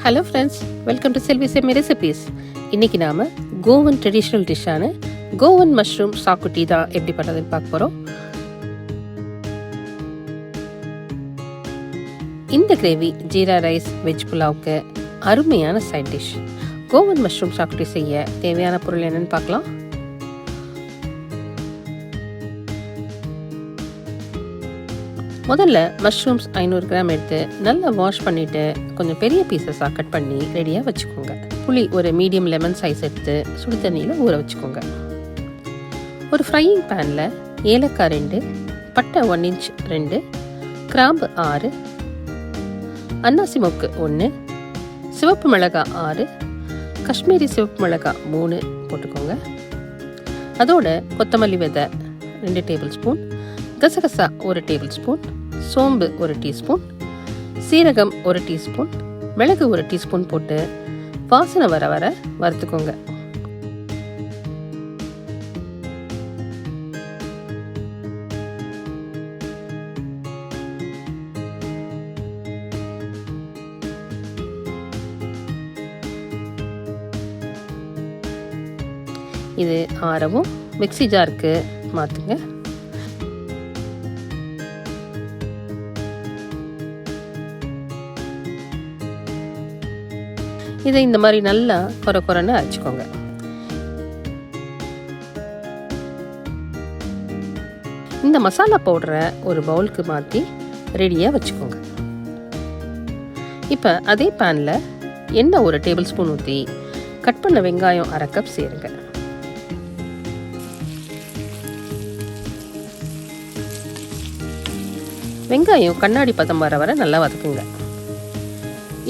Hello friends, welcome to Tbsp recipes. இன்றைக்கி நாம் கோவன் traditional டிஷ்ஷான கோவன் mushroom சாக்குட்டி தான் எப்படி பண்ணுறதுன்னு பார்க்க போகிறோம். இந்த கிரேவி ஜீரா ரைஸ் வெஜ் புலாவுக்கு அருமையான சைட் டிஷ். கோவன் மஷ்ரூம் சாக்குட்டி செய்ய தேவையான பொருள் என்னென்னு பார்க்கலாம். முதல்ல மஷ்ரூம்ஸ் 500 கிராம் எடுத்து நல்லா வாஷ் பண்ணிவிட்டு கொஞ்சம் பெரிய பீசஸாக கட் பண்ணி ரெடியாக வச்சுக்கோங்க. புளி ஒரு மீடியம் லெமன் சைஸ் எடுத்து சுடு தண்ணியில் ஊற வச்சுக்கோங்க. ஒரு ஃப்ரையிங் பேனில் ஏலக்காய் 2, பட்டை 1 இன்ச் 2, கிராம்பு 6, அன்னாசி மொக்கு 1, சிவப்பு மிளகாய் 6, காஷ்மீரி சிவப்பு மிளகாய் 3 போட்டுக்கோங்க. அதோட கொத்தமல்லி விதை 2 டேபிள் ஸ்பூன், கசகசா 1 டேபிள் ஸ்பூன், சோம்பு 1 டீஸ்பூன், சீரகம் 1 டீஸ்பூன், மிளகு 1 டீஸ்பூன் போட்டு வாசனை வர வர வறுத்துக்கோங்க. இது ஆறவும் மிக்ஸி ஜாருக்கு மாற்றுங்க. இதை இந்த மாதிரி நல்லா கொரன்னு அரைச்சிக்கோங்க. இந்த மசாலா பவுடரை ஒரு பவுலுக்கு மாற்றி ரெடியாக வச்சுக்கோங்க. இப்போ அதே பேனில் எண்ணெய் 1 டேபிள் ஸ்பூன் ஊற்றி கட் பண்ண வெங்காயம் 1/2 கப் சேருங்க. வெங்காயம் கண்ணாடி பதம் வர வர நல்லா வதக்குங்க.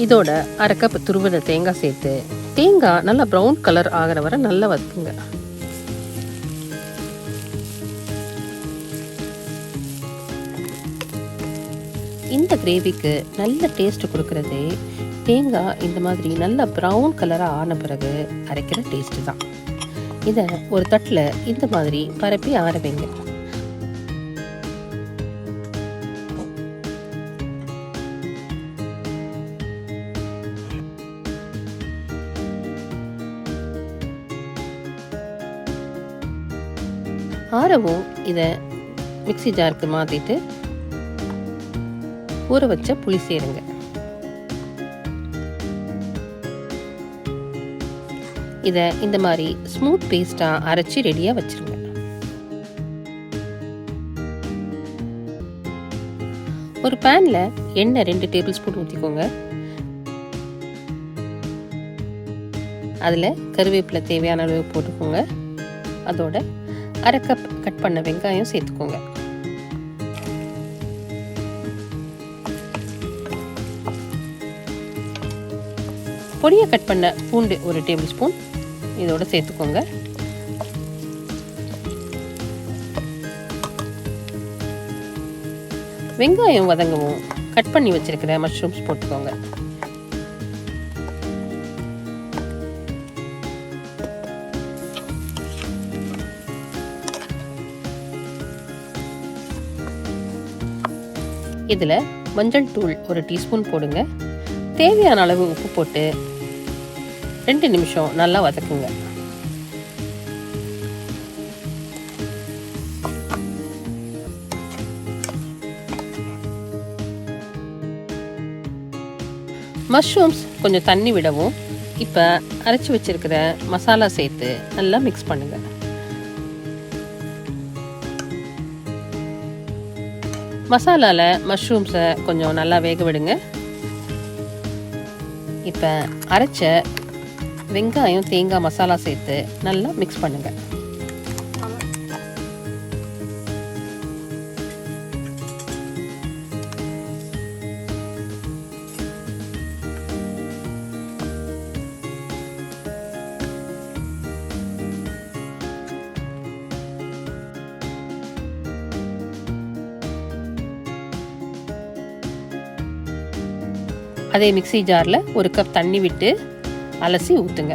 இதோட 1/2 கப் துருவின தேங்காய் சேர்த்து தேங்காய் நல்லா ப்ரௌன் கலர் ஆகிற வரை நல்லா வதக்குங்க. இந்த கிரேவிக்கு நல்ல டேஸ்ட் கொடுக்கறது தேங்காய் இந்த மாதிரி நல்லா ப்ரௌன் கலராக ஆன பிறகு அரைக்கிற டேஸ்ட்டு தான். இதை ஒரு தட்டில் இந்த மாதிரி பரப்பி ஆற வைங்க. ஆறவும் இதை மிக்ஸி ஜாருக்கு மாற்றிட்டு ஊற வச்ச புளி சேருங்க. இதை இந்த மாதிரி ஸ்மூத் பேஸ்ட்டாக அரைச்சி ரெடியாக வச்சுருங்க. ஒரு பேனில் எண்ணெய் 2 டேபிள் ஸ்பூன் ஊற்றிக்கோங்க. அதில் கருவேப்பிலை தேவையான அளவு போட்டுக்கோங்க. அதோட 1/2 கப் கட் பண்ண வெங்காயம் சேர்த்துக்கோங்க. பொடியை கட் பண்ண பூண்டு 1 டேபிள் ஸ்பூன் இதோட சேர்த்துக்கோங்க. வெங்காயம் வதங்கவும் கட் பண்ணி வச்சிருக்கிற மஷ்ரூம்ஸ் போட்டுக்கோங்க. இதில் மஞ்சள் தூள் 1 டீஸ்பூன் போடுங்க. தேவையான அளவு உப்பு போட்டு 2 நிமிஷம் நல்லா வதக்குங்க. மஷ்ரூம்ஸ் கொஞ்சம் தண்ணி விடவும் இப்போ அரைச்சி வச்சிருக்கிற மசாலா சேர்த்து நல்லா மிக்ஸ் பண்ணுங்க. மசாலாவில் மஷ்ரூம்ஸை கொஞ்சம் நல்லா வேக விடுங்க. இப்போ அரைச்ச வெங்காயம் தேங்காய் மசாலா சேர்த்து நல்லா மிக்ஸ் பண்ணுங்க. அதே மிக்ஸி ஜாரில் 1 கப் தண்ணி விட்டு அலசி ஊற்றுங்க.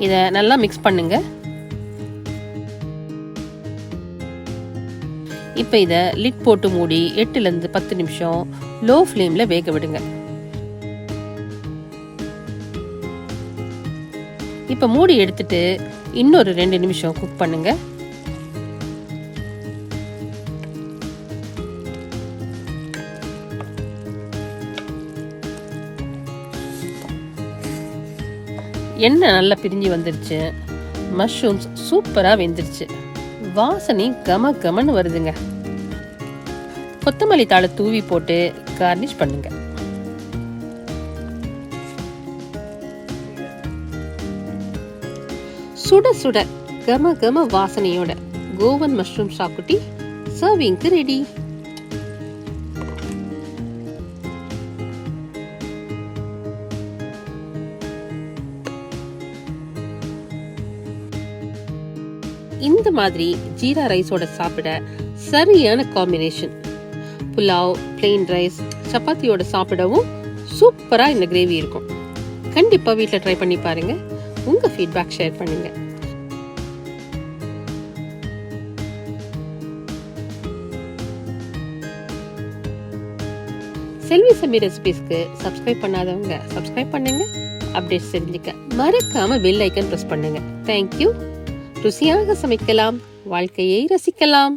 இதை நல்லா மிக்ஸ் பண்ணுங்க. இப்போ இதை லிட் போட்டு மூடி 8லேருந்து 10 நிமிஷம் லோ ஃப்ளேமில் வேக விடுங்க. இப்போ மூடி எடுத்துட்டு இன்னொரு 2 நிமிஷம் குக் பண்ணுங்க. எண்ணெய் நல்லா பிரிஞ்சு வந்துருச்சு. மஷ்ரூம்ஸ் சூப்பராக வெந்துருச்சு. வாசனை கம கமன்னு வருதுங்க. கொத்தமல்லி தாளை தூவி போட்டு கார்னிஷ் பண்ணுங்க. சுட சுட கம கம வாசனையோட கோவன் மஷ்ரூம் சாக்குட்டி சர்விங்க்கு ரெடி. இந்த மாதிரி ஜீரா ரைஸோட சாப்பிட சரியான காம்பினேஷன். புலாவ், பிளெயின் ரைஸ், சப்பாத்தியோட சாப்பிடவும் சூப்பரா இந்த கிரேவி இருக்கும். கண்டிப்பா வீட்டில் ட்ரை பண்ணி பாருங்க. உங்க ஃபீட்பேக் ஷேர் பண்ணுங்க. செல்வி சமி ரெசிபிஸ்க்கு சப்ஸ்கிரைப் பண்ணாதவங்க சப்ஸ்கிரைப் பண்ணுங்க. அப்டேட்ஸ் தெரிஞ்சுக்க மறக்காம பெல் ஐக்கன் பிரஸ் பண்ணுங்க. தேங்க்யூ. ருசியாக சமைக்கலாம், வாழ்க்கையை ரசிக்கலாம்.